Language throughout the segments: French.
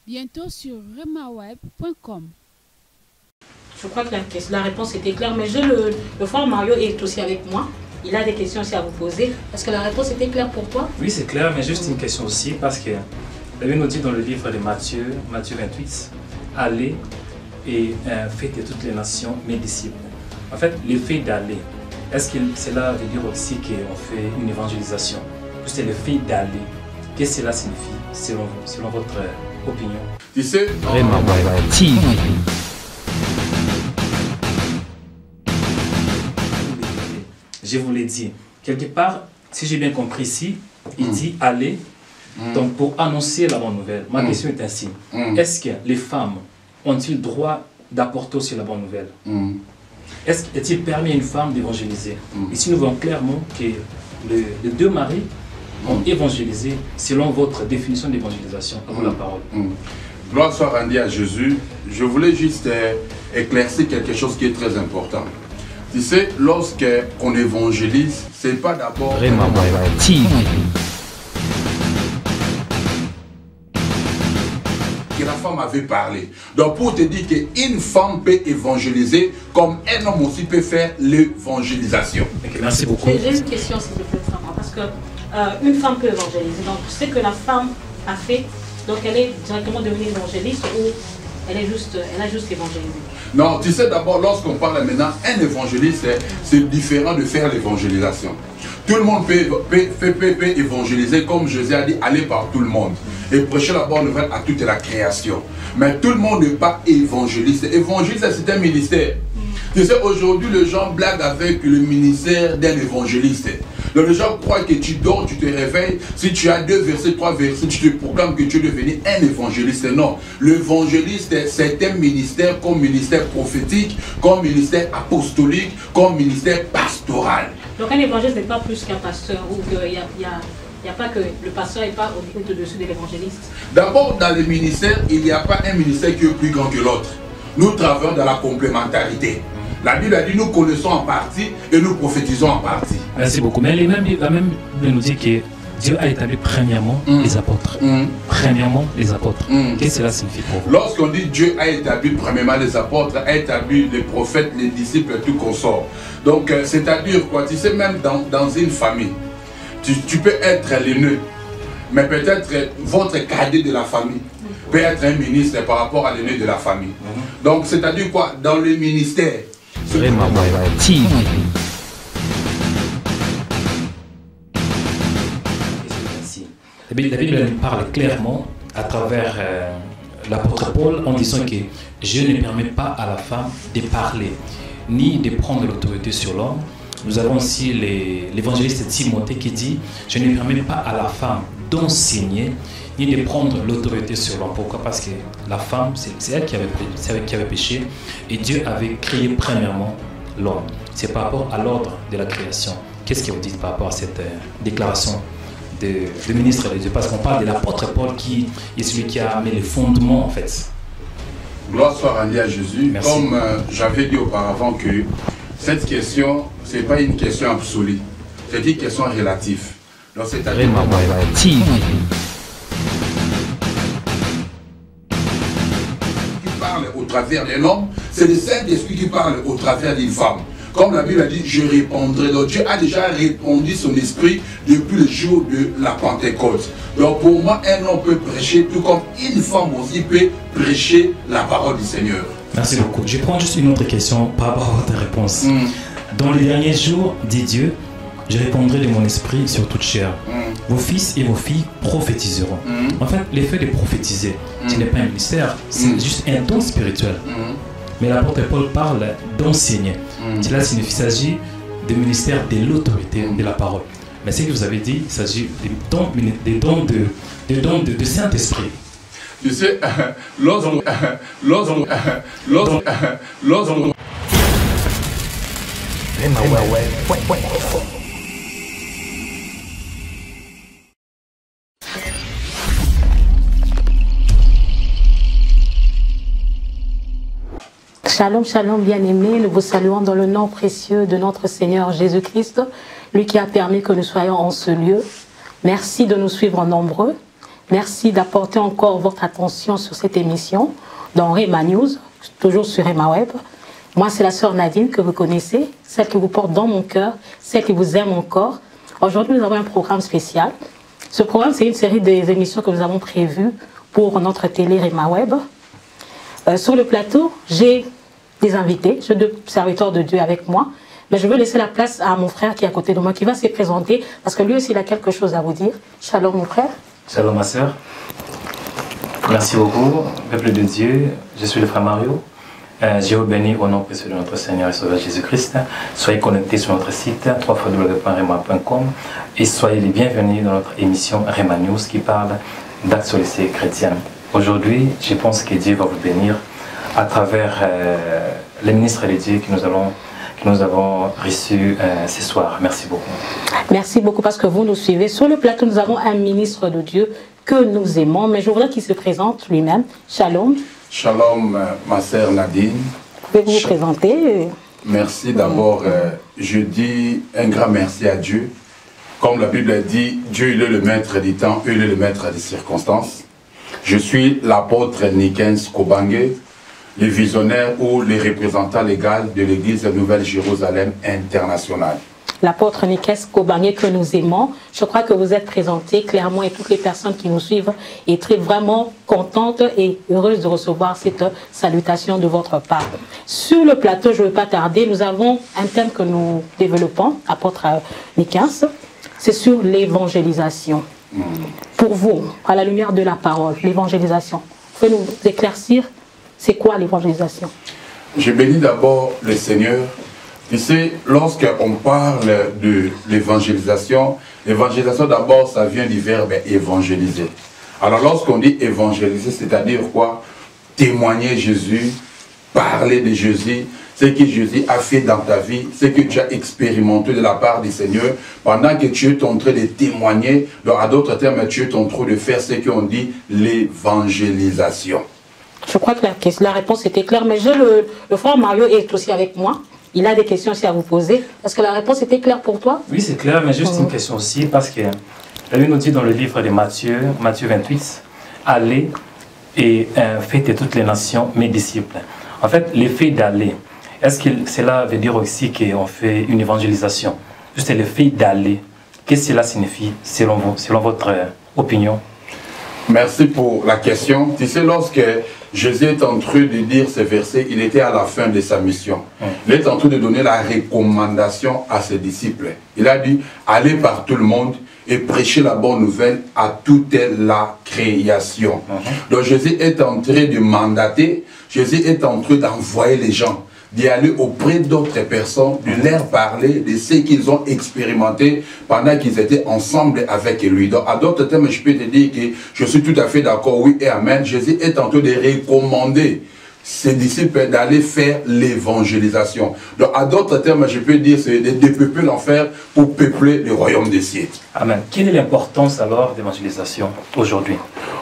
Bientôt sur remaweb.com. Je crois que la réponse était claire, mais le frère Mario est aussi avec moi. Il a des questions aussi à vous poser. Est-ce que la réponse était claire pour toi? Oui, c'est clair, mais juste une question aussi, parce que la Bible nous dit dans le livre de Matthieu 28, allez et faites de toutes les nations mes disciples. En fait, le fait d'aller, est-ce que cela veut dire aussi qu'on fait une évangélisation? C'est le fait d'aller. Qu'est-ce que cela signifie selon votre opinion? Tu sais, je vous l'ai dit. Quelque part, si j'ai bien compris ici, il dit aller, donc pour annoncer la bonne nouvelle. Ma question est ainsi. Est-ce que les femmes ont-ils droit d'apporter aussi la bonne nouvelle? Est-il permis à une femme d'évangéliser? Ici, nous voyons clairement que les deux maris ont évangélisé selon votre définition d'évangélisation. À vous la parole. Gloire soit rendue à Jésus. Je voulais juste éclaircir quelque chose qui est très important. Tu sais, lorsqu'on évangélise, c'est pas d'abord... que la femme avait parlé. Donc pour te dire qu'une femme peut évangéliser comme un homme aussi peut faire l'évangélisation. Okay, merci beaucoup. J'ai une question s'il te plaît, parce que une femme peut évangéliser. Donc ce que la femme a fait, donc elle est directement devenue évangéliste ou elle a juste évangélisé? Non, tu sais d'abord, lorsqu'on parle maintenant, un évangéliste, c'est différent de faire l'évangélisation. Tout le monde peut évangéliser, comme Jésus a dit, aller par tout le monde et prêcher la bonne nouvelle à toute la création. Mais tout le monde n'est pas évangéliste. Évangéliste, c'est un ministère. Tu sais, aujourd'hui, les gens blaguent avec le ministère d'un évangéliste. Donc les gens croient que tu dors, tu te réveilles, si tu as 2 versets, 3 versets, tu te proclames que tu es devenu un évangéliste. Non, l'évangéliste, c'est un ministère comme ministère prophétique, comme ministère apostolique, comme ministère pastoral. Donc un évangéliste n'est pas plus qu'un pasteur, ou qu'il n'y a pas que le pasteur n'est pas au-dessus de l'évangéliste. D'abord, dans le ministère, il n'y a pas un ministère qui est plus grand que l'autre. Nous travaillons dans la complémentarité. La Bible a dit nous connaissons en partie et nous prophétisons en partie. Merci beaucoup. Mais la même Bible nous dit que Dieu a établi premièrement les apôtres. Premièrement les apôtres. Qu'est-ce que cela signifie pour vous? Lorsqu'on dit Dieu a établi premièrement les apôtres, a établi les prophètes, les disciples et tout consort. Donc c'est-à-dire quoi? Tu sais, même dans une famille, tu peux être l'aîné, mais peut-être votre cadet de la famille peut être un ministre par rapport à l'aîné de la famille. Donc c'est-à-dire quoi? Dans le ministère, la Bible parle clairement à travers l'apôtre Paul en disant que Dieu ne permet pas à la femme de parler ni de prendre l'autorité sur l'homme. Nous avons aussi l'évangéliste Timothée qui dit « Je ne permets pas à la femme d'enseigner ni de prendre l'autorité sur l'homme ». Pourquoi? Parce que la femme, c'est elle qui avait péché et Dieu avait créé premièrement l'homme. C'est par rapport à l'ordre de la création. Qu'est-ce que vous dites par rapport à cette déclaration de ministre de Dieu? Parce qu'on parle de l'apôtre Paul qui est celui qui a mis les fondements en fait. Gloire soit rendue à Jésus. Merci. Comme j'avais dit auparavant que cette question, ce n'est pas une question absolue, c'est une question relative. Donc c'est-à-dire qui parle au travers d'un homme, c'est le Saint-Esprit qui parle au travers d'une femme. Comme la Bible a dit, je répondrai. Donc Dieu a déjà répondu son esprit depuis le jour de la Pentecôte. Donc pour moi, un homme peut prêcher, tout comme une femme aussi peut prêcher la parole du Seigneur. Merci beaucoup. Je prends juste une autre question par rapport à votre réponse. Dans les derniers jours, dit Dieu, je répondrai de mon esprit sur toute chair. Vos fils et vos filles prophétiseront. En fait, l'effet de prophétiser, ce n'est pas un ministère, c'est juste un don spirituel. Mais l'apôtre Paul parle d'enseigner. Cela signifie qu'il s'agit du ministère de l'autorité de la parole. Mais ce que vous avez dit, il s'agit des dons de Saint-Esprit. Tu sais, lorsqu'on Shalom, shalom, bien-aimés, nous vous saluons dans le nom précieux de notre Seigneur Jésus-Christ, lui qui a permis que nous soyons en ce lieu. Merci de nous suivre en nombreux. Merci d'apporter encore votre attention sur cette émission dans Rema News, toujours sur Rema Web. Moi, c'est la sœur Nadine que vous connaissez, celle qui vous porte dans mon cœur, celle qui vous aime encore. Aujourd'hui, nous avons un programme spécial. Ce programme, c'est une série des émissions que nous avons prévues pour notre télé Rema Web. Sur le plateau, j'ai des invités, j'ai 2 serviteurs de Dieu avec moi. Mais je veux laisser la place à mon frère qui est à côté de moi, qui va se présenter, parce que lui aussi, il a quelque chose à vous dire. Shalom, mon frère. Shalom, ma sœur. Merci beaucoup, peuple de Dieu. Je suis le frère Mario. Je vous bénis au nom précieux de notre Seigneur et Sauveur Jésus-Christ. Soyez connectés sur notre site www.rema.com et soyez les bienvenus dans notre émission Rema News qui parle d'actualité chrétienne. Aujourd'hui, je pense que Dieu va vous bénir à travers les ministres de Dieu que nous avons reçus ce soir. Merci beaucoup. Merci beaucoup parce que vous nous suivez. Sur le plateau, nous avons un ministre de Dieu que nous aimons, mais je voudrais qu'il se présente lui-même. Shalom. Shalom, ma sœur Nadine. Pouvez-vous vous présenter? Merci d'abord. Je dis un grand merci à Dieu. Comme la Bible dit, Dieu il est le maître du temps, il est le maître des circonstances. Je suis l'apôtre Nikens Kobange, le visionnaire ou le représentant légal de l'église Nouvelle-Jérusalem internationale. L'apôtre Nikens Kobange que nous aimons. Je crois que vous êtes présenté clairement et toutes les personnes qui nous suivent est vraiment contentes et heureuses de recevoir cette salutation de votre part. Sur le plateau, je ne vais pas tarder, nous avons un thème que nous développons, apôtre Nikens, c'est sur l'évangélisation. Pour vous, à la lumière de la parole, l'évangélisation, vous pouvez nous éclaircir, c'est quoi l'évangélisation? Je bénis d'abord le Seigneur. Tu sais, lorsqu'on parle de l'évangélisation, l'évangélisation d'abord, ça vient du verbe évangéliser. Alors lorsqu'on dit évangéliser, c'est-à-dire quoi? Témoigner Jésus, parler de Jésus, ce que Jésus a fait dans ta vie, ce que tu as expérimenté de la part du Seigneur, pendant que tu es en train de témoigner, donc à d'autres termes, tu es en train de faire ce qu'on dit l'évangélisation. Je crois que la réponse était claire, mais le frère Mario est aussi avec moi. Il a des questions aussi à vous poser. Est-ce que la réponse était claire pour toi? Oui, c'est clair, mais juste une question aussi, parce que la Bible nous dit dans le livre de Matthieu 28, allez et faites toutes les nations mes disciples. En fait, l'effet d'aller, est-ce que cela veut dire aussi qu'on fait une évangélisation? Juste le fait d'aller, qu'est-ce que cela signifie selon vous, selon votre opinion? Merci pour la question. Tu sais, lorsque Jésus est en train de dire ces versets, il était à la fin de sa mission. Il est en train de donner la recommandation à ses disciples. Il a dit, allez par tout le monde et prêchez la bonne nouvelle à toute la création. Donc Jésus est en train de mandater, Jésus est en train d'envoyer les gens, d'y aller auprès d'autres personnes, de leur parler de ce qu'ils ont expérimenté pendant qu'ils étaient ensemble avec lui. Donc, à d'autres termes, je peux te dire que je suis tout à fait d'accord, oui et amen. Jésus est en train de recommander ses disciples d'aller faire l'évangélisation. Donc, à d'autres termes, je peux dire, c'est de dépeupler l'enfer pour peupler le royaume des cieux. Amen. Quelle est l'importance alors de l'évangélisation aujourd'hui?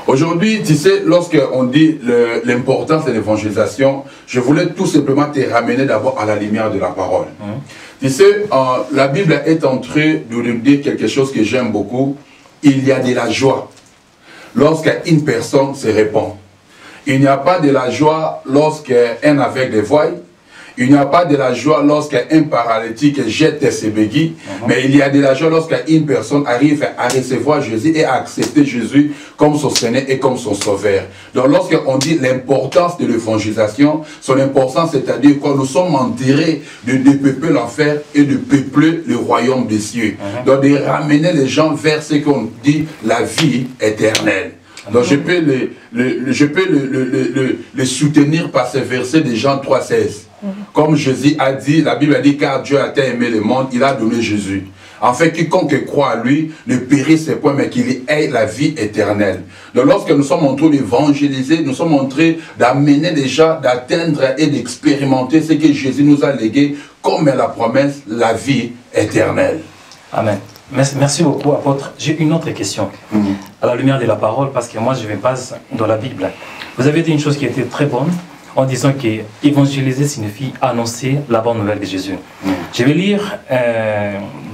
Aujourd'hui, tu sais, lorsqu'on dit l'importance de l'évangélisation, je voulais tout simplement te ramener d'abord à la lumière de la parole. Tu sais, la Bible est en train de nous dire quelque chose que j'aime beaucoup. Il y a de la joie lorsqu'une personne se répand. Il n'y a pas de la joie lorsqu'un aveugle voit. Il n'y a pas de la joie lorsqu'un paralytique jette ses béquilles, mais il y a de la joie lorsqu'une personne arrive à recevoir Jésus et à accepter Jésus comme son Seigneur et comme son Sauveur. Donc lorsqu'on dit l'importance de l'évangélisation, son importance, c'est-à-dire quoi? Nous sommes enterrés de dépeupler l'enfer et de peupler le royaume des cieux. Donc de ramener les gens vers ce qu'on dit la vie éternelle. Donc je peux le soutenir par ce verset de Jean 3,16. Comme Jésus a dit, la Bible a dit, car Dieu a tant aimé le monde, il a donné Jésus. En fait, quiconque croit à lui ne périsse point, mais qu'il ait la vie éternelle. Donc lorsque nous sommes en train d'évangéliser, nous sommes en train d'amener les gens, d'atteindre et d'expérimenter ce que Jésus nous a légué, comme la promesse, la vie éternelle. Amen. Merci beaucoup, apôtre. J'ai une autre question, à la lumière de la parole, parce que moi je me base dans la Bible. Vous avez dit une chose qui était très bonne, en disant que évangéliser signifie annoncer la bonne nouvelle de Jésus. Je vais lire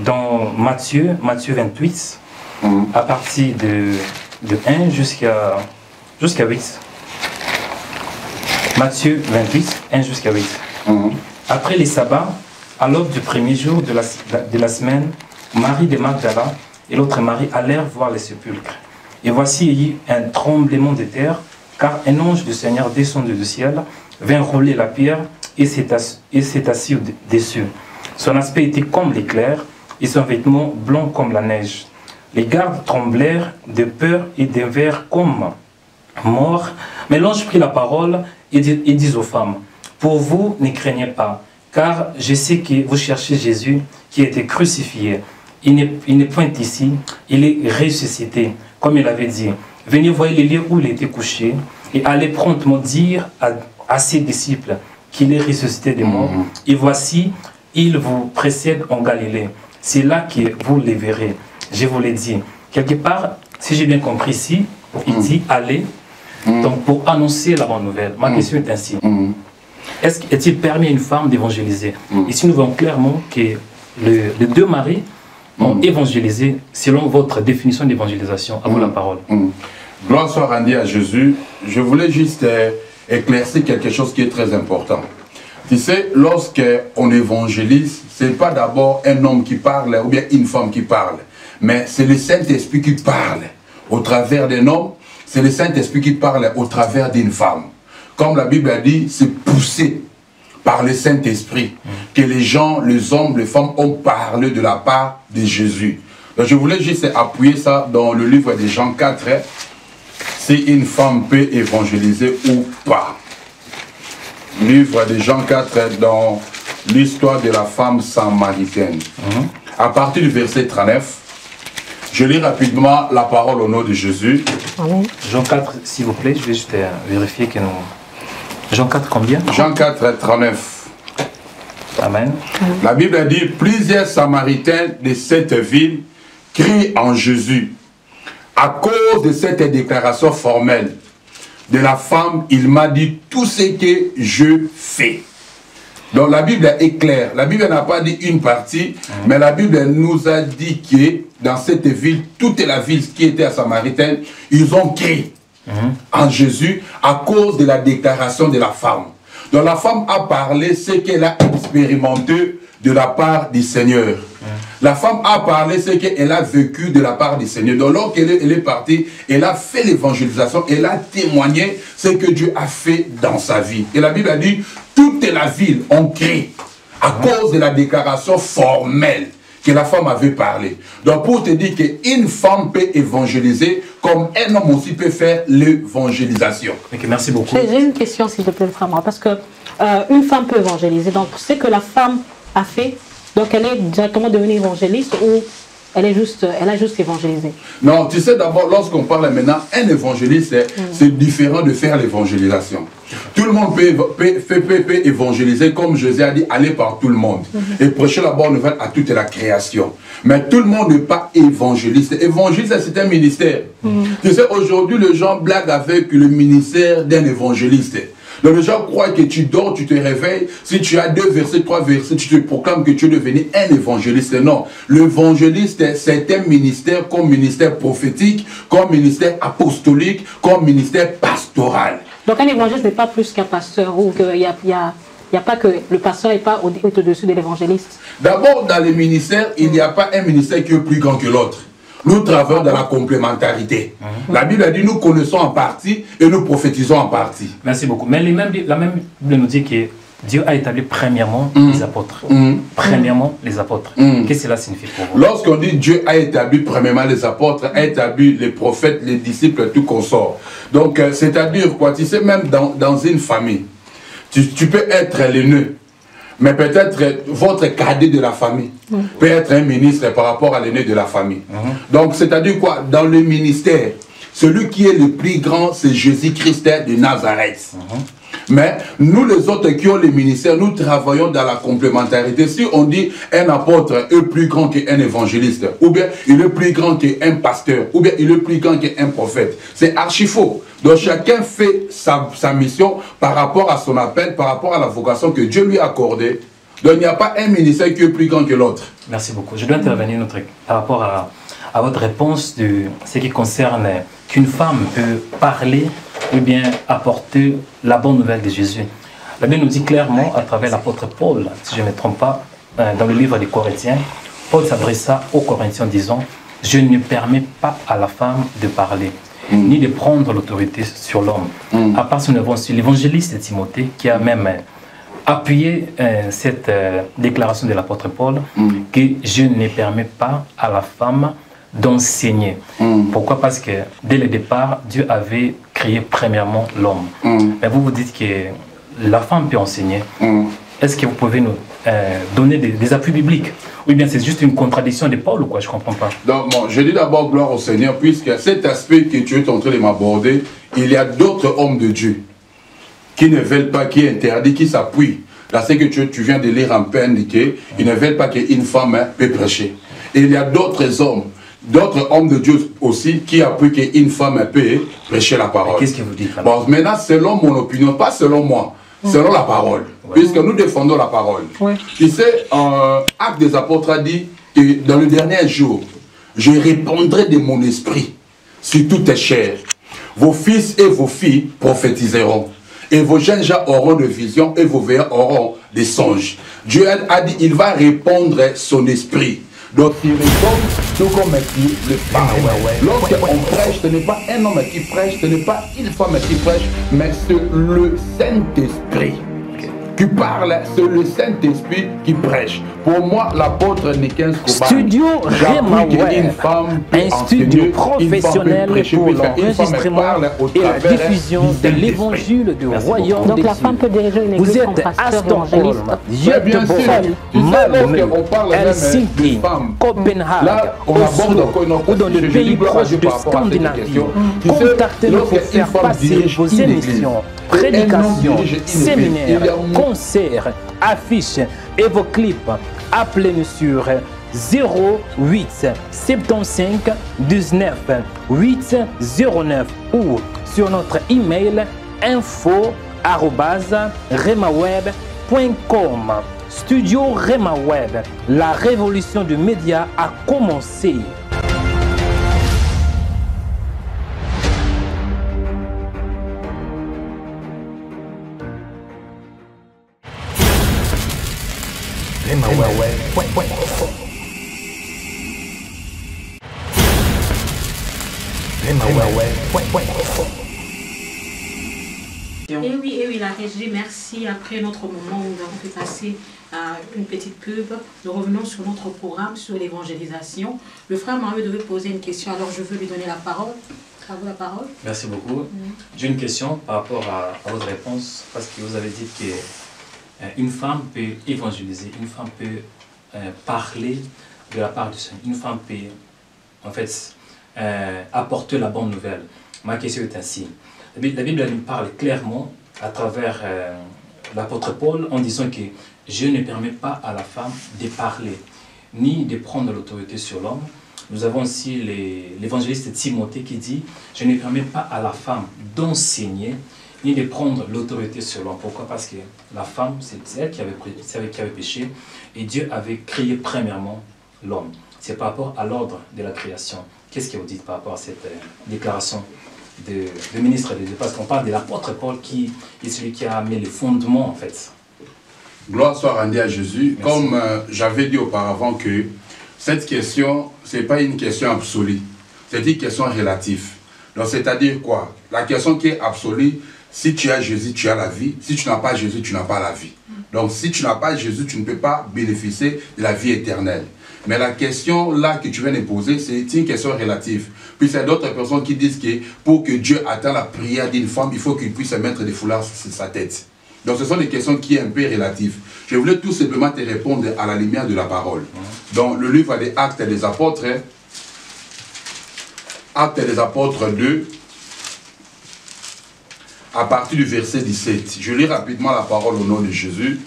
dans Matthieu 28, à partir de 1 jusqu'à 8. Matthieu 28, 1 jusqu'à 8. Après les sabbats, à l'aube du premier jour de la semaine, Marie de Magdala et l'autre Marie allèrent voir les sépulcres. Et voici, il y eut un tremblement de terre, car un ange du Seigneur descendu du ciel, vint rouler la pierre et s'est assis dessus. Son aspect était comme l'éclair et son vêtement blanc comme la neige. Les gardes tremblèrent de peur et devinrent comme morts. Mais l'ange prit la parole et dit aux femmes, « Pour vous, ne craignez pas, car je sais que vous cherchez Jésus qui a été crucifié. Il n'est point ici, il est ressuscité, comme il avait dit. Venez voir les lieux où il était couché et allez promptement dire à ses disciples qu'il est ressuscité des morts. Et voici, il vous précède en Galilée. C'est là que vous les verrez. Je vous l'ai dit. » Quelque part, si j'ai bien compris ici, il dit allez, donc pour annoncer la bonne nouvelle. Ma question est ainsi. Est-il permis à une femme d'évangéliser? Ici, nous voyons clairement que les deux maris ont évangélisé selon votre définition d'évangélisation. À vous la parole. Gloire soit rendue à Jésus. Je voulais juste éclaircir quelque chose qui est très important. Tu sais, lorsqu'on évangélise, ce n'est pas d'abord un homme qui parle ou bien une femme qui parle, mais c'est le Saint-Esprit qui parle au travers d'un homme, c'est le Saint-Esprit qui parle au travers d'une femme. Comme la Bible a dit, c'est poussé par le Saint-Esprit que les gens, les hommes, les femmes ont parlé de la part de Jésus. Donc, je voulais juste appuyer ça dans le livre de Jean 4, si une femme peut évangéliser ou pas. Livre de Jean 4 dans l'histoire de la femme samaritaine. À partir du verset 39, je lis rapidement la parole au nom de Jésus. Amen. Jean 4, s'il vous plaît, je vais juste vérifier que nous... Jean 4 combien? Jean 4, 39. Amen. La Bible a dit, plusieurs Samaritains de cette ville crient en Jésus. À cause de cette déclaration formelle de la femme, il m'a dit tout ce que je fais. Donc la Bible est claire. La Bible n'a pas dit une partie, mais la Bible nous a dit que dans cette ville, toute la ville qui était à Samaritaine, ils ont crié en Jésus à cause de la déclaration de la femme. Donc la femme a parlé ce qu'elle a expérimenté de la part du Seigneur. La femme a parlé ce qu'elle a vécu de la part du Seigneur. Donc lorsqu'elle est partie, elle a fait l'évangélisation, elle a témoigné ce que Dieu a fait dans sa vie. Et la Bible a dit, toute la ville ont crié à cause de la déclaration formelle que la femme avait parlé. Donc pour te dire qu'une femme peut évangéliser comme un homme aussi peut faire l'évangélisation. Okay, merci beaucoup. J'ai une question s'il te plaît, frère, parce que une femme peut évangéliser. Donc c'est que la femme a fait, donc elle est directement devenue évangéliste ou elle a juste évangélisé? Non, tu sais d'abord, lorsqu'on parle maintenant, un évangéliste, c'est différent de faire l'évangélisation. Tout le monde peut évangéliser, comme Jésus a dit, aller par tout le monde et prêcher la bonne nouvelle à toute la création. Mais tout le monde n'est pas évangéliste. Évangéliste, c'est un ministère. Tu sais, aujourd'hui, les gens blaguent avec le ministère d'un évangéliste. Donc les gens croient que tu dors, tu te réveilles, si tu as 2 versets, 3 versets, tu te proclames que tu es devenu un évangéliste. Non, l'évangéliste, c'est un ministère comme ministère prophétique, comme ministère apostolique, comme ministère pastoral. Donc un évangéliste n'est pas plus qu'un pasteur ou qu'il n'y a pas que le pasteur n'est pas au-dessus de l'évangéliste. D'abord, dans les ministères, il n'y a pas un ministère qui est plus grand que l'autre. Nous travaillons dans la complémentarité. La Bible a dit, nous connaissons en partie et nous prophétisons en partie. Merci beaucoup. Mais la même Bible nous dit que Dieu a établi premièrement les apôtres. Premièrement les apôtres. Qu'est-ce que cela signifie pour vous? Lorsqu'on dit Dieu a établi premièrement les apôtres, a établi les prophètes, les disciples, tout consort. Donc, c'est-à-dire quoi? Tu sais, même dans une famille, tu peux être l'aîné. Mais peut-être votre cadet de la famille peut être un ministre par rapport à l'aîné de la famille. Donc, c'est-à-dire quoi? Dans le ministère, celui qui est le plus grand, c'est Jésus-Christ de Nazareth. Mais nous, les autres qui ont le ministère, nous travaillons dans la complémentarité. Si on dit un apôtre est plus grand qu'un évangéliste, ou bien il est plus grand qu'un pasteur, ou bien il est plus grand qu'un prophète, c'est archi faux. Donc chacun fait sa mission par rapport à son appel, par rapport à la vocation que Dieu lui a accordée. Donc il n'y a pas un ministère qui est plus grand que l'autre. Merci beaucoup. Je dois intervenir par rapport à votre réponse de ce qui concerne qu'une femme peut parler ou bien apporter la bonne nouvelle de Jésus? La Bible nous dit clairement, à travers l'apôtre Paul, si je ne me trompe pas, dans le livre des Corinthiens, Paul s'adressa aux Corinthiens en disant « Je ne permets pas à la femme de parler, ni de prendre l'autorité sur l'homme. » À part ce, nous avons aussi l'évangéliste Timothée qui a même appuyé cette déclaration de l'apôtre Paul que je ne permets pas à la femme d'enseigner. Pourquoi? Parce que dès le départ, Dieu avait créé premièrement l'homme. Mais vous vous dites que la femme peut enseigner. Est-ce que vous pouvez nous donner des appuis bibliques? Oui, bien, c'est juste une contradiction de Paul ou quoi? Je ne comprends pas. Donc, bon, je dis d'abord gloire au Seigneur, puisque cet aspect que tu es en train de m'aborder, il y a d'autres hommes de Dieu qui ne veulent pas, qui interdisent, qui s'appuient. Là, c'est que tu viens de lire en peine indiqué, ils ne veulent pas qu'une femme peut prêcher. Et il y a d'autres hommes de Dieu aussi qui appuient qu'une femme peut prêcher la parole. Qu'est-ce que vous dites? Bon, maintenant, selon mon opinion, pas selon moi, selon la parole, puisque nous défendons la parole. Tu sais, Actes des Apôtres a dit que dans le dernier jour, je répandrai de mon esprit sur toute chair. Vos fils et vos filles prophétiseront. Et vos jeunes gens auront de visions et vos veilleurs auront des songes. Dieu a dit, il va répandre son esprit. Donc il répond tout comme qui le parle. Lorsqu'on prêche, ce n'est pas un homme qui prêche, ce n'est pas une femme qui prêche, mais c'est le Saint-Esprit qui parle, c'est le Saint-Esprit qui prêche. Pour moi, l'apôtre Nikens Koban, Studio Rema Web, un studio professionnel pour l'enregistrement et la diffusion de l'évangile du royaume Donc des la femme cieux. peut diriger une Vous église êtes comme pasteur à Stockholm, évangéliste. Bien sûr. Göteborg, Malmö, On parle même Helsinki, de femmes. Copenhague, Là, on aborde Oslo encore une autre ou dans le question. pays Je dis gloire à proche Dieu de par rapport à cette Scandinavie. question. Tu sais, Contactez-nous pour lorsqu'une faire femme passer dirige vos une émissions, église, prédications, un homme dirige une séminaires, église, il y a- concerts, affiches et vos clips. Appelez-nous sur 08 75 19 809 ou sur notre email info@remaweb.com. Studio Rema Web, la révolution du média a commencé. Et oui, la régie, merci. Après notre moment où nous avons fait passer une petite pub, nous revenons sur notre programme sur l'évangélisation. Le frère Mario devait poser une question, alors je veux lui donner la parole. À vous la parole. Merci beaucoup. J'ai une question par rapport à votre réponse, parce que vous avez dit qu'une femme peut évangéliser, une femme peut parler de la part du Seigneur, une femme peut en fait apporter la bonne nouvelle. Ma question est ainsi. La Bible nous parle clairement à travers l'apôtre Paul en disant que je ne permets pas à la femme de parler, ni de prendre l'autorité sur l'homme. Nous avons aussi l'évangéliste Timothée qui dit « Je ne permets pas à la femme d'enseigner, ni de prendre l'autorité sur l'homme. » Pourquoi? Parce que la femme, c'est elle qui avait péché, et Dieu avait créé premièrement l'homme. C'est par rapport à l'ordre de la création. Qu'est-ce que vous dites par rapport à cette déclaration de ministre de Dieu? Parce qu'on parle de l'apôtre Paul qui est celui qui a mis les fondements en fait. Gloire soit rendue à Jésus. Merci. Comme j'avais dit auparavant que cette question, ce n'est pas une question absolue, c'est une question relative. Donc c'est-à-dire quoi? La question qui est absolue, si tu as Jésus, tu as la vie. Si tu n'as pas Jésus, tu n'as pas la vie. Donc si tu n'as pas Jésus, tu ne peux pas bénéficier de la vie éternelle. Mais la question là que tu viens de poser, c'est une question relative. Puis il y a d'autres personnes qui disent que pour que Dieu atteigne la prière d'une femme, il faut qu'il puisse mettre des foulards sur sa tête. Donc ce sont des questions qui sont un peu relatives. Je voulais tout simplement te répondre à la lumière de la parole. Dans le livre des Actes des Apôtres, Actes des Apôtres 2, à partir du verset 17. Je lis rapidement la parole au nom de Jésus.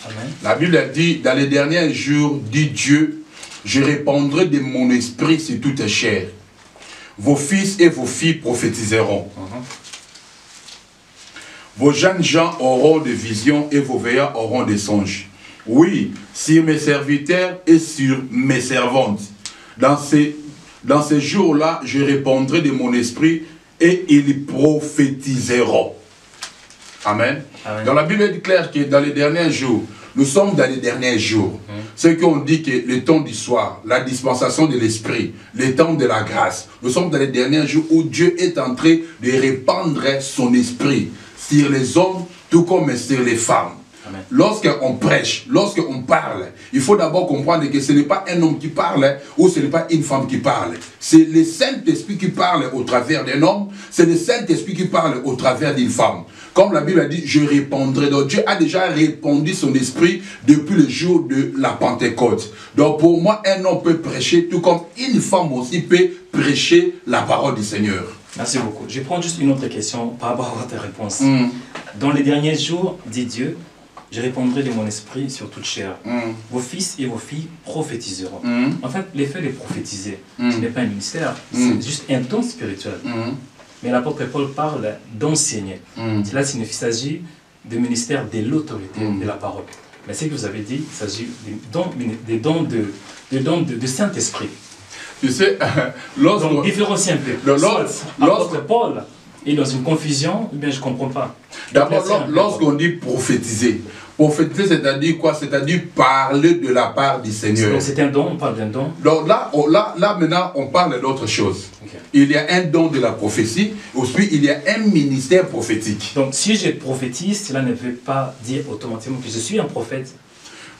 Amen. La Bible dit, dans les derniers jours, dit Dieu, je répandrai de mon esprit sur toute chair. Vos fils et vos filles prophétiseront. Vos jeunes gens auront des visions et vos veilleurs auront des songes. Oui, sur mes serviteurs et sur mes servantes. Dans ces jours-là, je répandrai de mon esprit et ils prophétiseront. Amen. Amen. Dans la Bible, il est clair que dans les derniers jours, nous sommes dans les derniers jours. Ceux qui ont dit que le temps du soir, la dispensation de l'esprit, le temps de la grâce, nous sommes dans les derniers jours où Dieu est en train de répandre son esprit sur les hommes, tout comme sur les femmes. Lorsqu'on prêche, lorsqu'on parle, il faut d'abord comprendre que ce n'est pas un homme qui parle ou ce n'est pas une femme qui parle. C'est le Saint-Esprit qui parle au travers d'un homme, c'est le Saint-Esprit qui parle au travers d'une femme. Comme la Bible a dit, je répondrai. Donc Dieu a déjà répandu son esprit depuis le jour de la Pentecôte. Donc pour moi, un homme peut prêcher, tout comme une femme aussi peut prêcher la parole du Seigneur. Merci beaucoup. Je prends juste une autre question par rapport à votre réponse. Dans les derniers jours, dit Dieu, je répondrai de mon esprit sur toute chair. Vos fils et vos filles prophétiseront. En fait, l'effet de prophétiser, ce n'est pas un ministère, c'est juste un don spirituel. Mais l'apôtre Paul parle d'enseigner. Cela signifie qu'il s'agit du ministère de l'autorité de la parole. Mais ce que vous avez dit, il s'agit des dons de Saint-Esprit. Tu sais, donc différencier un peu. L'apôtre Paul est dans une confusion, eh bien je ne comprends pas. D'abord, lorsqu'on dit prophétiser, prophétiser c'est-à-dire quoi? C'est-à-dire parler de la part du Seigneur. Donc c'est un don, on parle d'un don. Donc là maintenant, on parle d'autre chose. Okay. Il y a un don de la prophétie, aussi il y a un ministère prophétique. Donc si je prophétise, cela ne veut pas dire automatiquement que je suis un prophète.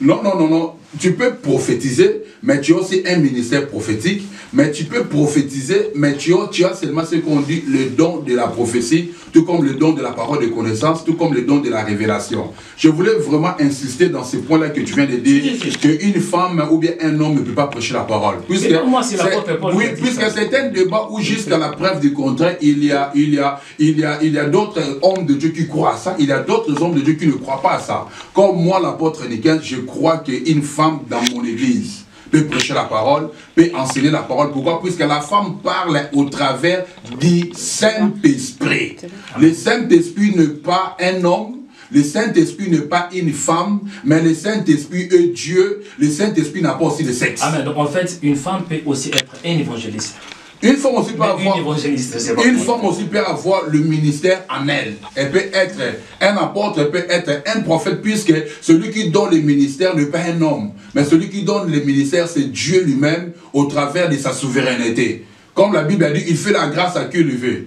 Non, non, non, non. Tu peux prophétiser, mais tu as aussi un ministère prophétique. Mais tu peux prophétiser, mais tu as seulement ce qu'on dit, le don de la prophétie, tout comme le don de la parole de connaissance, tout comme le don de la révélation. Je voulais vraiment insister dans ce point-là que tu viens de dire, qu'une femme ou bien un homme ne peut pas prêcher la parole. Puisque c'est un débat où jusqu'à la preuve du contraire, il y a d'autres hommes de Dieu qui croient à ça, il y a d'autres hommes de Dieu qui ne croient pas à ça. Comme moi, l'apôtre Nikel, je crois qu'une femme dans mon église peut prêcher la parole, peut enseigner la parole. Pourquoi? Puisque la femme parle au travers du Saint-Esprit. Le Saint-Esprit n'est pas un homme, le Saint-Esprit n'est pas une femme, mais le Saint-Esprit est Dieu. Le Saint-Esprit n'a pas aussi de sexe. Amen. Donc en fait, une femme peut aussi être un évangéliste. Une femme aussi peut avoir le ministère en elle. Elle peut être un apôtre, elle peut être un prophète, puisque celui qui donne le ministère n'est pas un homme. Mais celui qui donne le ministère, c'est Dieu lui-même au travers de sa souveraineté. Comme la Bible a dit, il fait la grâce à qui il veut.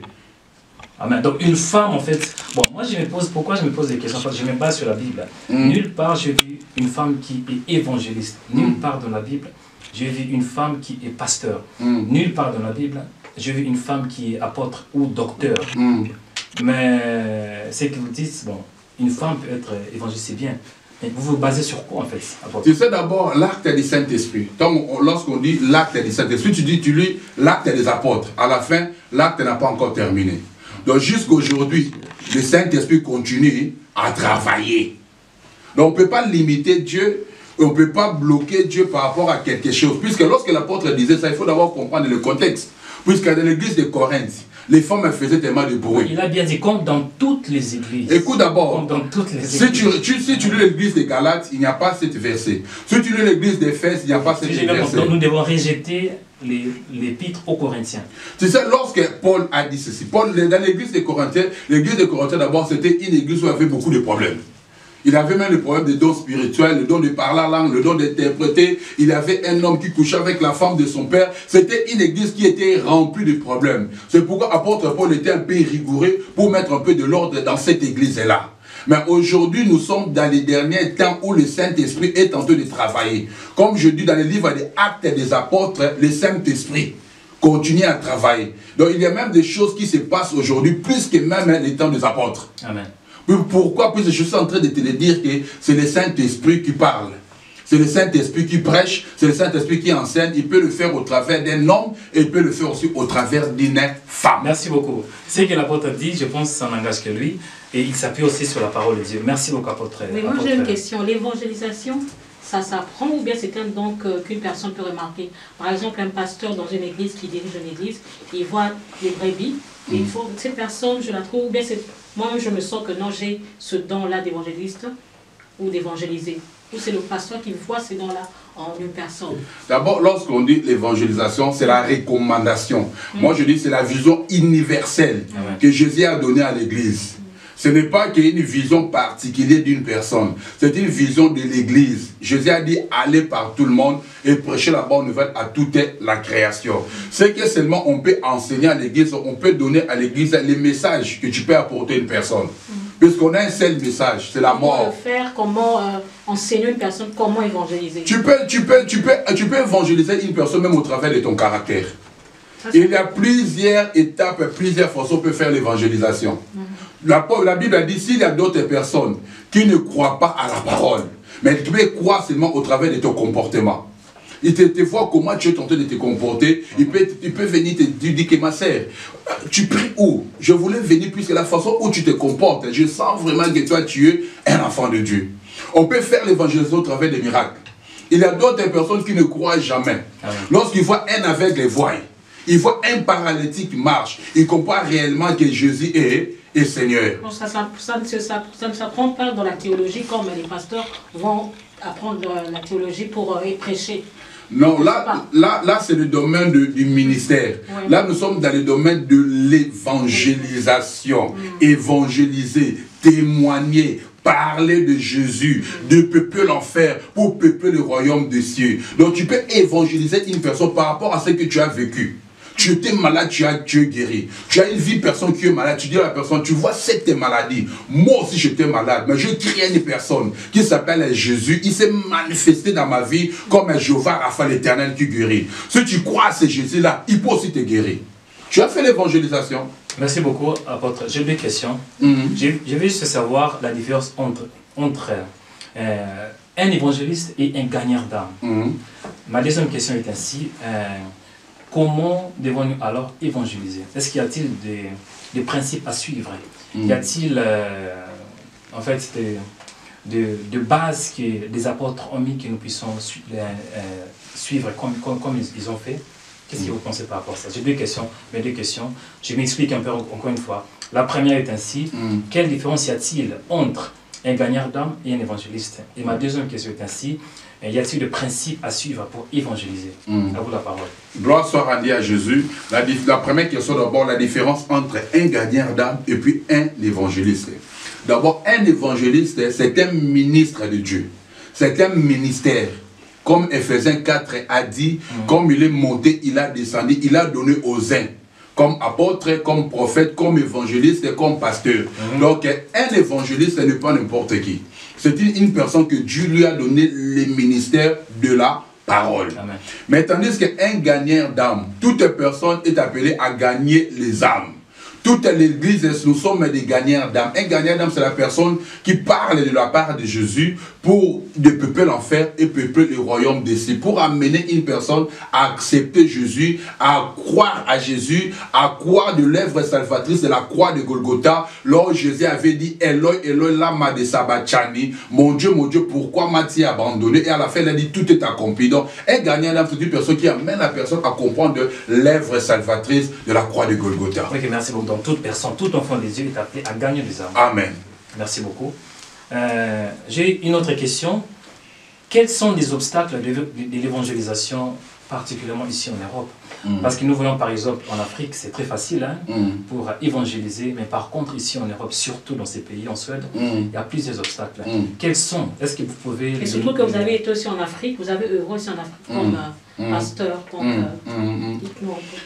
Amen. Donc une femme, en fait, bon, moi pourquoi je me pose des questions? Parce que je me base sur la Bible. Nulle part j'ai vu une femme qui est évangéliste. Nulle part dans la Bible j'ai vu une femme qui est pasteur. Nulle part dans la Bible, j'ai vu une femme qui est apôtre ou docteur. Mais ce que vous dites, bon, une femme peut être évangéliste, c'est bien. Mais vous vous basez sur quoi en fait? Tu sais d'abord l'acte du Saint-Esprit. Lorsqu'on dit l'acte du Saint-Esprit, tu lis l'acte des apôtres. À la fin, l'acte n'a pas encore terminé. Donc jusqu'aujourd'hui, le Saint-Esprit continue à travailler. Donc on ne peut pas limiter Dieu. On ne peut pas bloquer Dieu par rapport à quelque chose. Puisque lorsque l'apôtre disait ça, il faut d'abord comprendre le contexte. Puisque dans l'église de Corinthe, les femmes faisaient tellement de bruit. Il a bien dit, comme dans toutes les églises. Écoute d'abord, si tu lis l'église de Galates, il n'y a pas cette verset. Si tu lis l'église d'Éphèse, il n'y a pas cette verset. Donc nous devons rejeter l'épître aux Corinthiens. Tu sais, lorsque Paul a dit ceci, Paul, dans l'église de Corinthiens d'abord, c'était une église où il y avait beaucoup de problèmes. Il avait même le problème des dons spirituels, le don de parler la langue, le don d'interpréter. Il avait un homme qui couchait avec la femme de son père. C'était une église qui était remplie de problèmes. C'est pourquoi l'apôtre Paul était un peu rigoureux pour mettre un peu de l'ordre dans cette église-là. Mais aujourd'hui, nous sommes dans les derniers temps où le Saint-Esprit est en train de travailler. Comme je dis dans le livre des Actes des Apôtres, le Saint-Esprit continue à travailler. Donc il y a même des choses qui se passent aujourd'hui, plus que même les temps des apôtres. Amen. Pourquoi? Puisque je suis en train de te le dire que c'est le Saint-Esprit qui parle. C'est le Saint-Esprit qui prêche, c'est le Saint-Esprit qui enseigne. Il peut le faire au travers d'un homme et il peut le faire aussi au travers d'une femme. Merci beaucoup. Ce que l'apôtre dit, je pense que ça n'engage que lui. Et il s'appuie aussi sur la parole de Dieu. Merci beaucoup, apôtre. Mais moi j'ai une question. L'évangélisation, ça s'apprend ou bien c'est un don qu'une personne peut remarquer? Par exemple, un pasteur dans une église qui dirige une église, il voit des brebis. Et il faut, cette personne, je la trouve, ou bien c'est... Moi-même, je me sens que non, j'ai ce don-là d'évangéliste. ou d'évangéliser? Ou c'est le pasteur qui voit ces dons-là en une personne? D'abord, lorsqu'on dit l'évangélisation, c'est la recommandation. Moi, je dis c'est la vision universelle que Jésus a donnée à l'Église. Ce n'est pas qu'il y ait une vision particulière d'une personne. C'est une vision de l'Église. Jésus a dit allez par tout le monde et prêcher la bonne nouvelle à toute la création. C'est que seulement on peut enseigner à l'Église, on peut donner à l'Église les messages que tu peux apporter à une personne. Puisqu'on a un seul message, c'est la mort. Comment enseigner une personne, comment évangéliser? Tu peux évangéliser une personne même au travers de ton caractère. Il y a plusieurs étapes, plusieurs façons pour faire l'évangélisation. La Bible a dit, s'il y a d'autres personnes qui ne croient pas à la parole, mais tu peux croire seulement au travers de ton comportement. Il te voit comment tu es tenté de te comporter. Il peut venir te dire que ma sœur, tu pries où? Je voulais venir puisque la façon où tu te comportes, je sens vraiment que toi tu es un enfant de Dieu. On peut faire l'évangélisation au travers des miracles. Il y a d'autres personnes qui ne croient jamais. Lorsqu'ils voient un aveugle voient, ils voient un paralytique marche, ils comprennent réellement que Jésus est Seigneur. Bon, ça ne s'apprend pas dans la théologie comme les pasteurs vont apprendre la théologie pour prêcher. Non, là c'est le domaine du ministère. Oui. Là, nous sommes dans le domaine de l'évangélisation. Évangéliser, témoigner, parler de Jésus, de peupler l'enfer pour peupler le royaume des cieux. Donc, tu peux évangéliser une personne par rapport à ce que tu as vécu. Tu étais malade, tu es guéri. Tu as une vie, personne qui est malade. Tu dis à la personne, tu vois cette maladie. Moi aussi, j'étais malade. Mais je crie à une personne qui s'appelle Jésus. Il s'est manifesté dans ma vie comme un Jéhovah Rapha l'Éternel qui guérit. Si tu crois à ce Jésus-là, il peut aussi te guérir. Tu as fait l'évangélisation. Merci beaucoup, apôtre. J'ai deux questions. Je veux juste savoir la différence entre un évangéliste et un gagnant d'âme. Ma deuxième question est ainsi. Comment devons-nous alors évangéliser? Est-ce qu'il y a-t-il des principes à suivre? Y a-t-il en fait de bases que des apôtres ont mis que nous puissions suivre comme ils ont fait? Qu'est-ce que vous pensez par rapport à ça? J'ai deux questions, mes deux questions. Je m'explique un peu encore une fois. La première est ainsi. Quelle différence y a-t-il entre un gagnant d'âme et un évangéliste? Et ma deuxième question est ainsi. Y a-t-il de principes à suivre pour évangéliser? À vous la parole. Gloire soit rendue à Jésus. La première question d'abord, la différence entre un gardien d'âme et puis un évangéliste. D'abord, un évangéliste, c'est un ministre de Dieu. C'est un ministère. Comme Ephésiens 4 a dit, comme il est monté, il a descendu, il a donné aux uns. Comme apôtre, comme prophète, comme évangéliste, comme pasteur. Donc, un évangéliste n'est pas n'importe qui. C'est une personne que Dieu lui a donné le ministère de la parole. Amen. Mais tandis qu'un gagnant d'âme, toute personne est appelée à gagner les âmes. Toute l'église, nous sommes des gagnants d'âme. Un gagnant d'âme, c'est la personne qui parle de la part de Jésus pour de peupler l'enfer et peupler le royaume des cieux. Pour amener une personne à accepter Jésus, à croire à Jésus, à croire de l'œuvre salvatrice de la croix de Golgotha. Lors Jésus avait dit, Eloi, Eloi, lama de sabachthani, mon Dieu, pourquoi m'as-tu abandonné? Et à la fin, il a dit, tout est accompli. Donc, un gagnant d'âme, c'est une personne qui amène la personne à comprendre l'œuvre salvatrice de la croix de Golgotha. Ok, merci beaucoup. Toute personne, tout enfant des yeux est appelé à gagner des âmes. Amen. Merci beaucoup. J'ai une autre question. Quels sont les obstacles de l'évangélisation, particulièrement ici en Europe? Parce que nous voyons par exemple en Afrique, c'est très facile pour évangéliser, mais par contre ici en Europe, surtout dans ces pays, en Suède, il y a plusieurs obstacles. Quels sont? Est-ce que vous pouvez... Et surtout que vous avez été aussi en Afrique, vous avez œuvré aussi en Afrique comme pasteur, comme... Dites-nous un peu.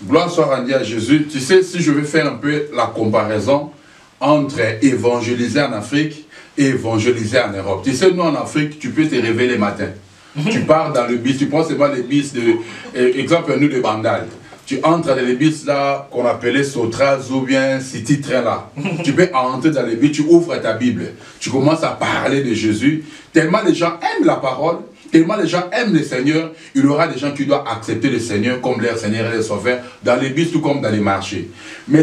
Gloire soit rendue à Jésus. Tu sais, si je vais faire un peu la comparaison entre évangéliser en Afrique et évangéliser en Europe. Tu sais, nous en Afrique, tu peux te réveiller le matin. Tu pars dans le bus, tu prends seulement les bus de... exemple, nous de Bandal. Tu entres dans les bus là, qu'on appelait Sotraz ou bien City Train là. Tu peux entrer dans les bus, tu ouvres ta Bible. Tu commences à parler de Jésus. Tellement les gens aiment la parole, tellement les gens aiment le Seigneur, il y aura des gens qui doivent accepter le Seigneur comme leur Seigneur et leur Sauveur dans les bus tout comme dans les marchés. Mais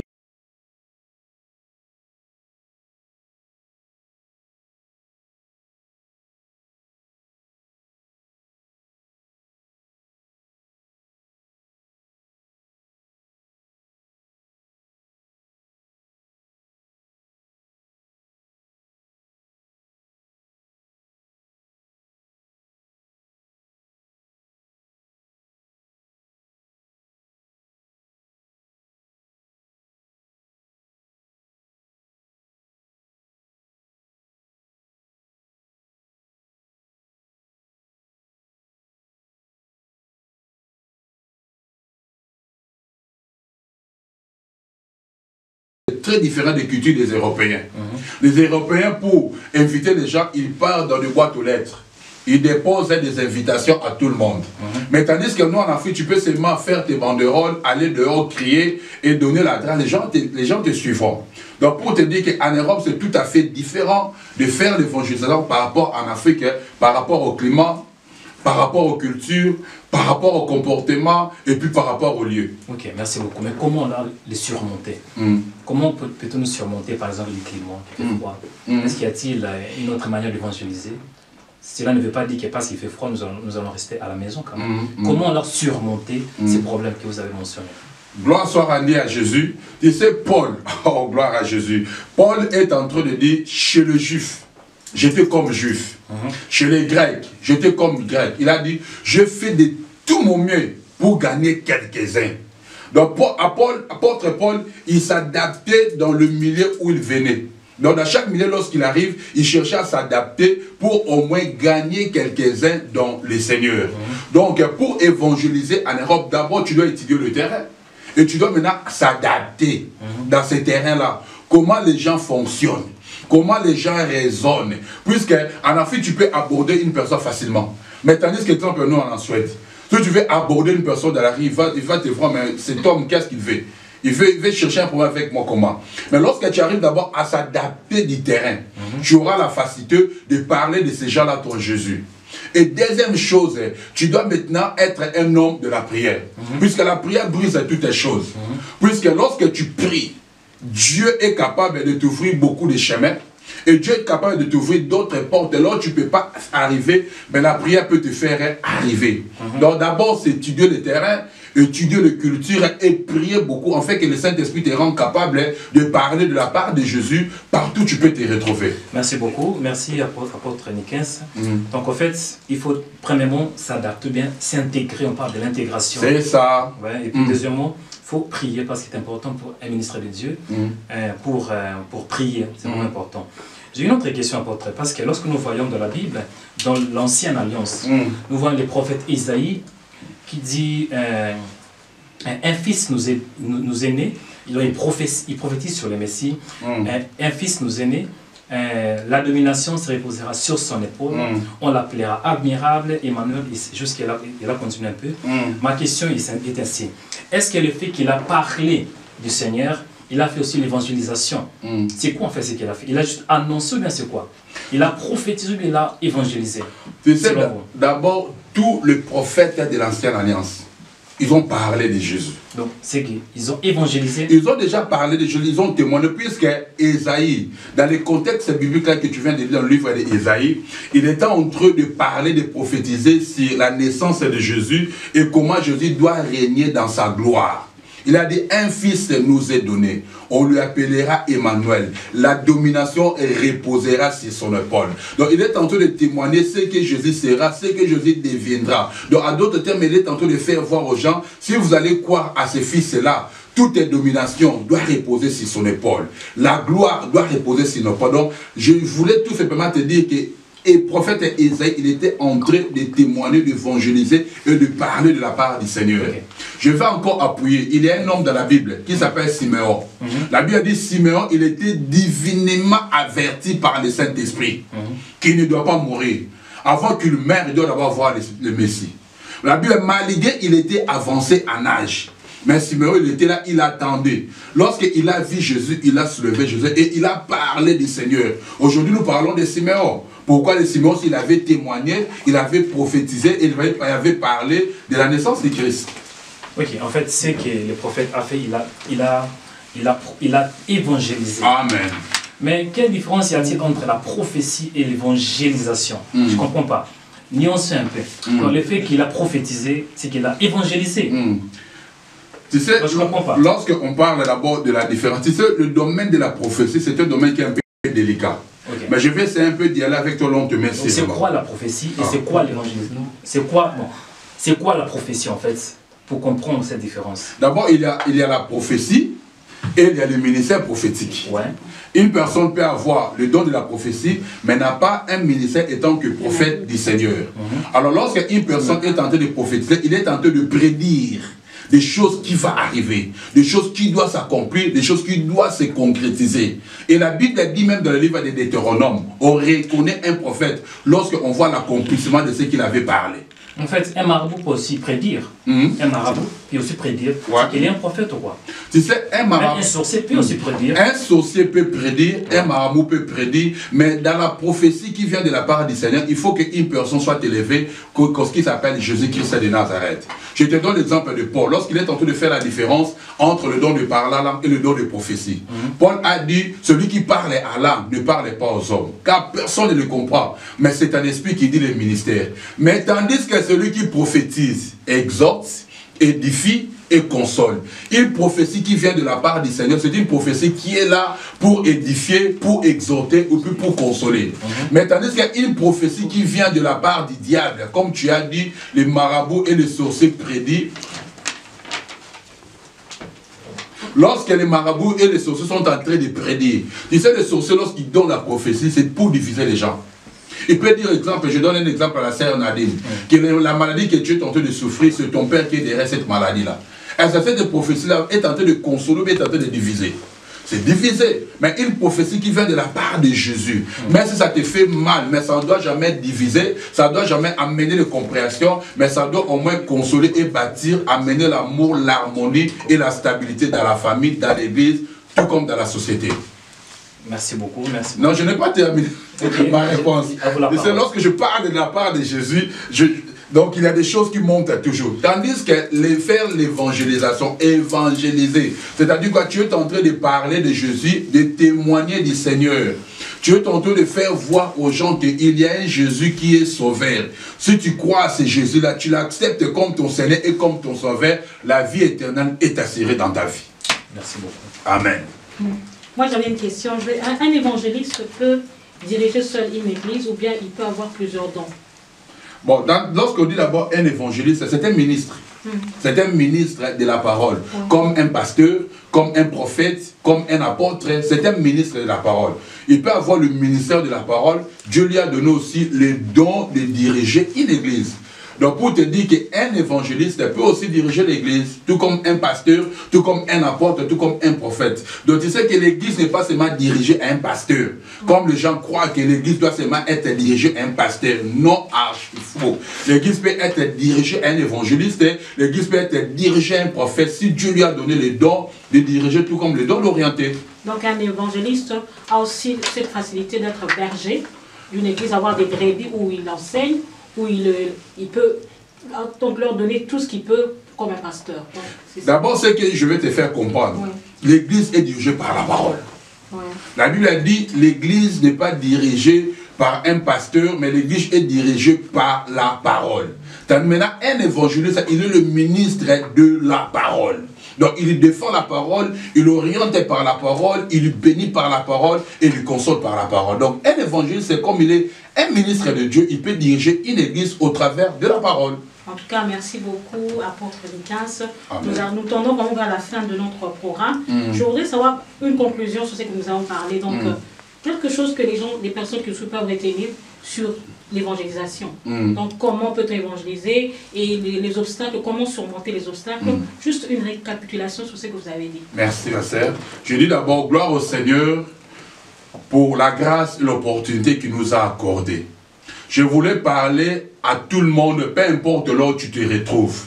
très différent des cultures des Européens. Les Européens, pour inviter les gens, ils partent dans des boîtes aux lettres. Ils déposent des invitations à tout le monde. Mais tandis que nous, en Afrique, tu peux seulement faire tes banderoles, aller dehors, crier et donner l'adresse. Les gens te suivront. Donc, pour te dire qu'en Europe, c'est tout à fait différent de faire l'évangélisation par rapport en Afrique, par rapport au climat, par rapport aux cultures, par rapport au comportement et puis par rapport au lieu. Ok, merci beaucoup. Mais comment on a les surmonter? Comment peut-on nous surmonter, par exemple, le climat qui fait froid? Est-ce qu'il y a-t-il une autre manière d'évangéliser? Cela ne veut pas dire que parce qu'il fait froid, nous allons rester à la maison quand même. Comment alors surmonter ces problèmes que vous avez mentionnés? Gloire soit rendue à Jésus. Tu sais, Paul, oh gloire à Jésus. Paul est en train de dire, chez le juif, j'étais comme juif. Chez les Grecs, j'étais comme grec. Il a dit, je fais de tout mon mieux pour gagner quelques-uns. Donc, apôtre Paul, il s'adaptait dans le milieu où il venait. Donc, dans chaque milieu, lorsqu'il arrive, il cherchait à s'adapter pour au moins gagner quelques-uns dans le Seigneur. Donc, pour évangéliser en Europe, d'abord, tu dois étudier le terrain. Et tu dois maintenant s'adapter dans ce terrain-là. Comment les gens fonctionnent, comment les gens raisonnent. Puisque en Afrique, tu peux aborder une personne facilement. Mais tandis que, exemple, nous, en Suède, si tu veux aborder une personne dans la rue, il va te voir, mais cet homme, qu'est-ce qu'il veut? Il veut chercher un problème avec moi, comment? Mais lorsque tu arrives d'abord à s'adapter du terrain, tu auras la facilité de parler de ces gens-là, ton Jésus. Et deuxième chose, tu dois maintenant être un homme de la prière. Puisque la prière brise toutes les choses. Puisque lorsque tu pries, Dieu est capable de t'ouvrir beaucoup de chemins. Et Dieu est capable de t'ouvrir d'autres portes. Alors tu ne peux pas arriver, mais la prière peut te faire arriver. Donc d'abord, c'est étudier le terrain, étudier les cultures et prier beaucoup, en fait que le Saint-Esprit te rende capable de parler de la part de Jésus partout où tu peux te retrouver. Merci beaucoup, merci apôtre Nikens. Donc en fait, il faut premièrement s'adapter bien, s'intégrer, on parle de l'intégration. C'est ça. Ouais, et puis deuxièmement, il faut prier parce que c'est important pour un ministre de Dieu, pour prier, c'est vraiment important. J'ai une autre question, apôtre, parce que lorsque nous voyons dans la Bible, dans l'Ancienne Alliance, nous voyons le prophète Isaïe qui dit un fils nous est né, il prophétise sur le Messie, un fils nous est né, la domination se reposera sur son épaule, on l'appellera admirable, Emmanuel, jusqu'à là, il a continué un peu. Ma question est ainsi, est-ce que le fait qu'il a parlé du Seigneur, il a fait aussi l'évangélisation? C'est quoi en fait ce qu'il a fait? Il a juste annoncé, ou bien c'est quoi? Il a prophétisé, mais il a évangélisé. Tu sais, d'abord, tous les prophètes de l'Ancienne Alliance, ils ont parlé de Jésus. Donc, c'est qu'ils ont évangélisé. Ils ont déjà parlé de Jésus, ils ont témoigné, puisque Ésaïe, dans le contexte biblique là que tu viens de lire dans le livre d'Ésaïe, il était en train de parler, de prophétiser sur la naissance de Jésus et comment Jésus doit régner dans sa gloire. Il a dit, un fils nous est donné, on lui appellera Emmanuel. La domination reposera sur son épaule. Donc il est en train de témoigner ce que Jésus sera, ce que Jésus deviendra. Donc à d'autres termes, il est en train de faire voir aux gens, si vous allez croire à ce fils-là, toute domination doit reposer sur son épaule. La gloire doit reposer sur nos épaules. Donc je voulais tout simplement te dire que et le prophète Isaïe, il était en train de témoigner, d'évangéliser et de parler de la part du Seigneur. Je vais encore appuyer. Il y a un homme dans la Bible qui s'appelle Siméon. La Bible dit Siméon, il était divinement averti par le Saint-Esprit qu'il ne doit pas mourir. Avant qu'il meure, il doit d'abord voir le Messie. La Bible, malgré il était avancé en âge. Mais Siméon, il était là, il attendait. Lorsqu'il a vu Jésus, il a soulevé Jésus et il a parlé du Seigneur. Aujourd'hui, nous parlons de Siméon. Pourquoi le Siméon, s'il avait témoigné, il avait prophétisé, il avait parlé de la naissance de Christ. Ok, en fait, ce que le prophète a fait, il a évangélisé. Amen. Mais quelle différence y a-t-il entre la prophétie et l'évangélisation? Je ne comprends pas. Nuancez un peu. Donc, le fait qu'il a prophétisé, c'est qu'il a évangélisé. Tu sais, lorsqu'on parle d'abord de la différence, tu sais, le domaine de la prophétie, c'est un domaine qui est un peu délicat. Mais je vais essayer un peu d'y aller avec toi, te met. C'est quoi la prophétie et c'est quoi l'évangélisme? C'est quoi la prophétie en fait, pour comprendre cette différence? D'abord, il y a la prophétie et il y a le ministère prophétique. Une personne peut avoir le don de la prophétie, mais n'a pas un ministère étant que prophète du Seigneur. Alors lorsqu'une personne est en train de prophétiser, il est en train de prédire des choses qui vont arriver, des choses qui doivent s'accomplir, des choses qui doivent se concrétiser. Et la Bible dit même dans le livre des Deutéronomes, on reconnaît un prophète lorsqu'on voit l'accomplissement de ce qu'il avait parlé. En fait, un marabout peut aussi prédire. Un marabout peut aussi prédire qu'il est un prophète ou quoi. Tu sais, un sorcier peut aussi prédire. Un sorcier peut prédire, un marabout peut prédire, mais dans la prophétie qui vient de la part du Seigneur, il faut qu'une personne soit élevée, ce qui s'appelle Jésus-Christ de Nazareth. Je te donne l'exemple de Paul, lorsqu'il est en train de faire la différence entre le don de parler à langue et le don de prophétie. Paul a dit, celui qui parle à langue ne parle pas aux hommes, car personne ne le comprend, mais c'est un esprit qui dit le ministère. Mais tandis que celui qui prophétise exhorte, édifie et console. Une prophétie qui vient de la part du Seigneur, c'est une prophétie qui est là pour édifier, pour exhorter ou pour consoler. Mais tandis qu'il y a une prophétie qui vient de la part du diable, comme tu as dit, les marabouts et les sorciers prédisent. Lorsque les marabouts et les sorciers sont en train de prédire, tu sais, les sorciers, lorsqu'ils donnent la prophétie, c'est pour diviser les gens. Il peut dire, exemple, je donne un exemple à la sœur Nadine, que la maladie que tu es en train de souffrir, c'est ton père qui est derrière cette maladie-là. Et cette prophétie-là est en train de consoler, mais est en train de diviser. C'est divisé, mais une prophétie qui vient de la part de Jésus. Même si ça te fait mal, mais ça ne doit jamais diviser, ça ne doit jamais amener de compréhension, mais ça doit au moins consoler et bâtir, amener l'amour, l'harmonie et la stabilité dans la famille, dans l'église, tout comme dans la société. Merci beaucoup, merci beaucoup. Non, je n'ai pas terminé ma réponse. C'est lorsque je parle de la part de Jésus, donc il y a des choses qui montent toujours. Tandis que faire l'évangélisation, évangéliser, c'est-à-dire que tu es en train de parler de Jésus, de témoigner du Seigneur. Tu es en train de faire voir aux gens qu'il y a un Jésus qui est sauveur. Si tu crois à ce Jésus-là, tu l'acceptes comme ton Seigneur et comme ton sauveur, la vie éternelle est assurée dans ta vie. Merci beaucoup. Amen. Moi, j'avais une question. Un évangéliste peut diriger seul une église ou bien il peut avoir plusieurs dons? Bon, lorsqu'on dit d'abord un évangéliste, c'est un ministre. C'est un ministre de la parole. Comme un pasteur, comme un prophète, comme un apôtre, c'est un ministre de la parole. Il peut avoir le ministère de la parole. Dieu lui a donné aussi le don de diriger une église. Donc pour te dire qu'un évangéliste peut aussi diriger l'église, tout comme un pasteur, tout comme un apôtre, tout comme un prophète. Donc tu sais que l'église n'est pas seulement dirigée à un pasteur. Comme les gens croient que l'église doit seulement être dirigée à un pasteur. Non, archi faux. L'église peut être dirigée à un évangéliste, l'église peut être dirigée à un prophète si Dieu lui a donné le don de diriger, tout comme le don d'orienter. Donc un évangéliste a aussi cette facilité d'être berger d'une église, avoir des brebis où il enseigne, où il peut donc leur donner tout ce qu'il peut comme un pasteur. D'abord, ce que je vais te faire comprendre, l'église est dirigée par la parole. La Bible a dit, l'église n'est pas dirigée par un pasteur, mais l'église est dirigée par la parole. Maintenant, un évangéliste, il est le ministre de la parole. Donc, il défend la parole, il oriente par la parole, il bénit par la parole et il console par la parole. Donc, un évangéliste, c'est comme il est un ministre de Dieu, il peut diriger une église au travers de la parole. En tout cas, merci beaucoup, apôtre Lucas. Nous tendons vraiment vers la fin de notre programme. Je voudrais savoir une conclusion sur ce que nous avons parlé. Donc, quelque chose que les personnes qui peuvent retenir sur l'évangélisation. Donc, comment peut-on évangéliser et les obstacles, comment surmonter les obstacles. Juste une récapitulation sur ce que vous avez dit. Merci, ma sœur. Je dis d'abord gloire au Seigneur pour la grâce et l'opportunité qu'il nous a accordée. Je voulais parler à tout le monde, peu importe là où tu te retrouves.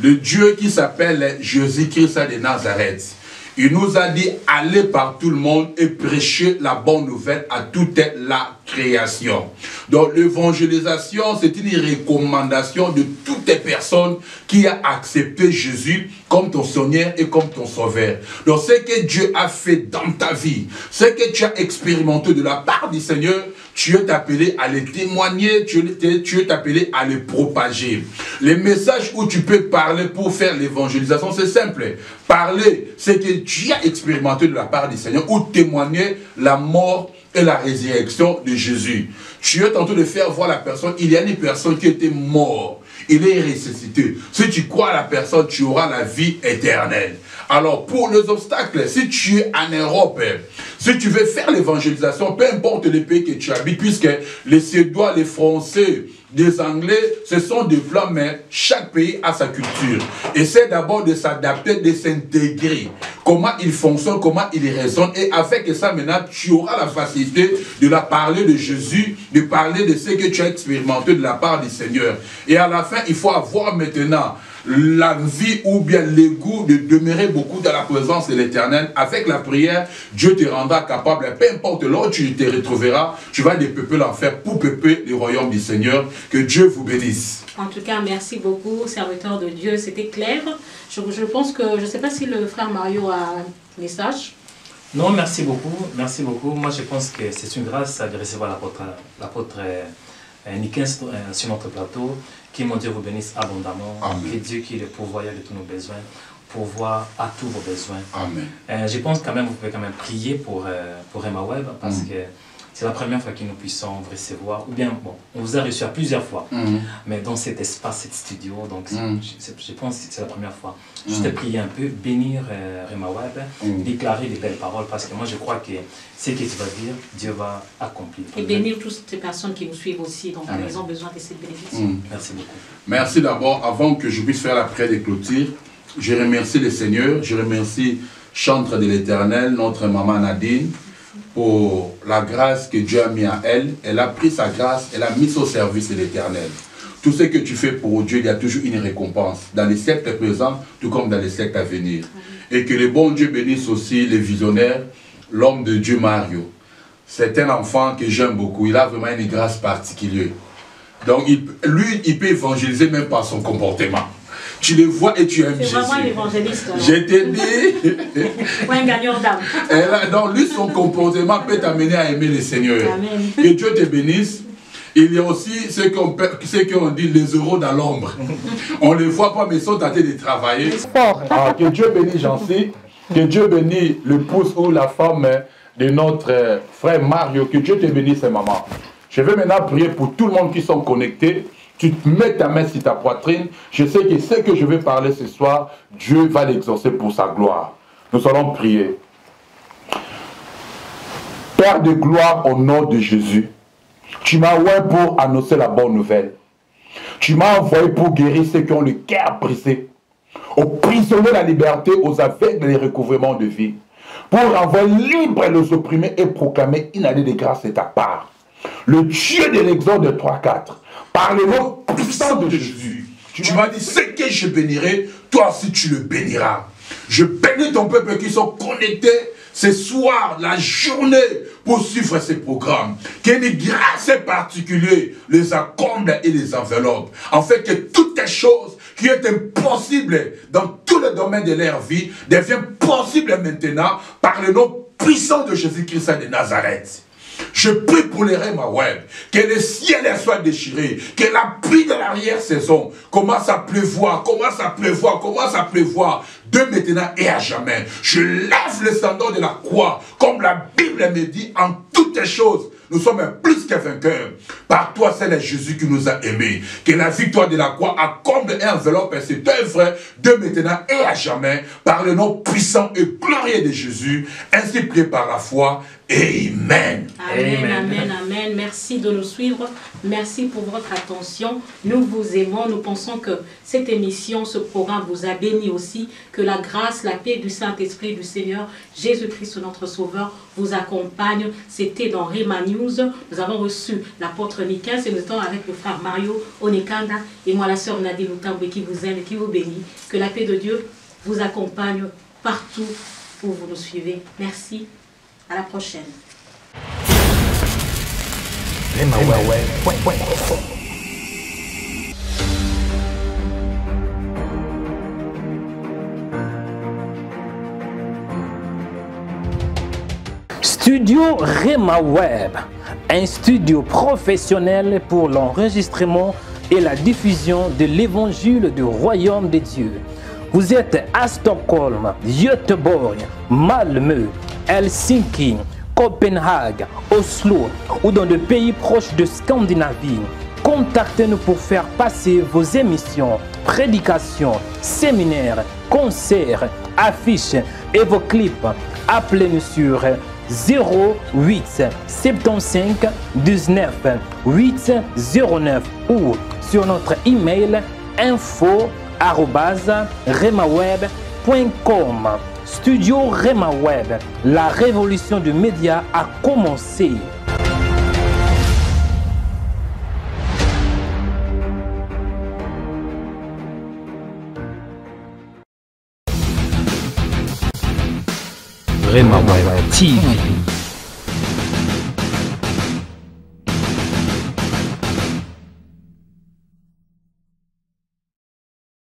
Le Dieu qui s'appelle Jésus-Christ de Nazareth. Il nous a dit, allez par tout le monde et prêchez la bonne nouvelle à toute la création. Donc l'évangélisation, c'est une recommandation de toutes les personnes qui a accepté Jésus comme ton Seigneur et comme ton Sauveur. Donc ce que Dieu a fait dans ta vie, ce que tu as expérimenté de la part du Seigneur, tu es appelé à les témoigner, tu es appelé à les propager. Les messages où tu peux parler pour faire l'évangélisation, c'est simple. Parler ce que tu as expérimenté de la part du Seigneur ou témoigner la mort et la résurrection de Jésus. Tu es en train de faire voir la personne, il y a une personne qui était morte, il est ressuscité. Si tu crois à la personne, tu auras la vie éternelle. Alors pour les obstacles, si tu es en Europe, si tu veux faire l'évangélisation, peu importe les pays que tu habites, puisque les Suédois, les Français, des Anglais, ce sont des Blancs, mais chaque pays a sa culture. Essaie d'abord de s'adapter, de s'intégrer. Comment ils fonctionnent, comment ils raisonnent. Et avec ça, maintenant, tu auras la facilité de la parler de Jésus, de parler de ce que tu as expérimenté de la part du Seigneur. Et à la fin, il faut avoir maintenant l'envie ou bien le goût de demeurer beaucoup dans la présence de l'Éternel. Avec la prière, Dieu te rendra capable, peu importe là où tu te retrouveras, tu vas dépeupler l'enfer pour peupler le royaume du Seigneur. Que Dieu vous bénisse. En tout cas, merci beaucoup, serviteur de Dieu, c'était clair. Je pense que, je ne sais pas si le frère Mario a un message. Non, merci beaucoup, merci beaucoup. Moi, je pense que c'est une grâce de recevoir l'apôtre Nikens sur notre plateau. Que mon Dieu vous bénisse abondamment. Amen. Que Dieu qui est le pourvoyeur de tous nos besoins, pourvoie à tous vos besoins. Amen. Je pense quand même, vous pouvez quand même prier pour Emaweb, parce que c'est la première fois que nous puissions vous recevoir. Ou bien, bon, on vous a reçu à plusieurs fois, mais dans cet espace, cet studio, donc je pense que c'est la première fois. Juste prier un peu, bénir Emaweb, déclarer des belles paroles, parce que moi je crois que ce que tu vas dire, Dieu va accomplir. Et bénir toutes ces personnes qui nous suivent aussi, donc ils ont besoin de cette bénédiction. Merci beaucoup. Merci d'abord, avant que je puisse faire la prière de clôture, je remercie le Seigneur, je remercie Chantre de l'Éternel, notre maman Nadine, pour la grâce que Dieu a mis à elle. Elle a pris sa grâce, elle a mis au service de l'Éternel. Tout ce que tu fais pour Dieu, il y a toujours une récompense, dans les siècles présents, tout comme dans les siècles à venir. Et que le bon Dieu bénisse aussi les visionnaires, l'homme de Dieu Mario. C'est un enfant que j'aime beaucoup, il a vraiment une grâce particulière. Donc lui, il peut évangéliser même par son comportement. Tu le vois et tu aimes Jésus. C'est vraiment l'évangéliste. Je t'ai dit. Ou un gagnant d'âme. Donc lui, son comportement peut t'amener à aimer le Seigneur. Amen. Que Dieu te bénisse. Il y a aussi ceux qu'on dit les euros dans l'ombre. On ne les voit pas, mais ils sont en train de travailler. Que Dieu bénisse Jancy. Que Dieu bénisse l'épouse ou la femme de notre frère Mario. Que Dieu te bénisse, maman. Je vais maintenant prier pour tout le monde qui sont connectés. Tu te mets ta main sur ta poitrine. Je sais que ce que je vais parler ce soir, Dieu va l'exaucer pour sa gloire. Nous allons prier. Père de gloire, au nom de Jésus, tu m'as envoyé pour annoncer la bonne nouvelle. Tu m'as envoyé pour guérir ceux qui ont le cœur brisé, aux prisonniers la liberté, aux aveugles les recouvrements de vie, pour renvoyer libre les opprimés et proclamer une année de grâce de ta part. Le Dieu de l'Exode de 3-4, par le nom puissant de Jésus, tu m'as dit, ce que je bénirai, toi aussi tu le béniras. Je bénis ton peuple qui sont connectés ce soir, la journée, pour suivre ces programmes. Qu'une grâce particulière les accomble et les enveloppe. En fait, que toutes les choses qui étaient impossibles dans tous les domaines de leur vie deviennent possibles maintenant par le nom puissant de Jésus-Christ de Nazareth. Je prie pour les Emaweb, que le ciel soit déchiré, que la pluie de l'arrière-saison commence à pleuvoir, commence à pleuvoir, commence à pleuvoir, de maintenant et à jamais. Je lève le standard de la croix, comme la Bible me dit, en toutes choses. Nous sommes plus que vainqueurs. Par toi, c'est le Jésus qui nous a aimés. Que la victoire de la croix accomble et enveloppe cette œuvre de maintenant et à jamais, par le nom puissant et glorieux de Jésus, ainsi prié par la foi. Amen. Amen, amen, amen. Merci de nous suivre. Merci pour votre attention. Nous vous aimons. Nous pensons que cette émission, ce programme vous a béni aussi. Que la grâce, la paix du Saint-Esprit du Seigneur, Jésus-Christ, notre Sauveur, vous accompagne. C'était dans Rema News. Nous avons reçu l'apôtre Nikens et nous étions avec le frère Mario Onikanda et moi, la sœur Nadine Outambwe qui vous aime et qui vous bénit. Que la paix de Dieu vous accompagne partout où vous nous suivez. Merci. À la prochaine. Studio Emaweb, un studio professionnel pour l'enregistrement et la diffusion de l'évangile du royaume de Dieu. Vous êtes à Stockholm, Göteborg, Malmö, Helsinki, Copenhague, Oslo ou dans des pays proches de Scandinavie. Contactez-nous pour faire passer vos émissions, prédications, séminaires, concerts, affiches et vos clips. Appelez-nous sur 08 75 19 809 ou sur notre email info@remaweb.com. Studio Rema Web, la révolution du média a commencé. Rema Web TV.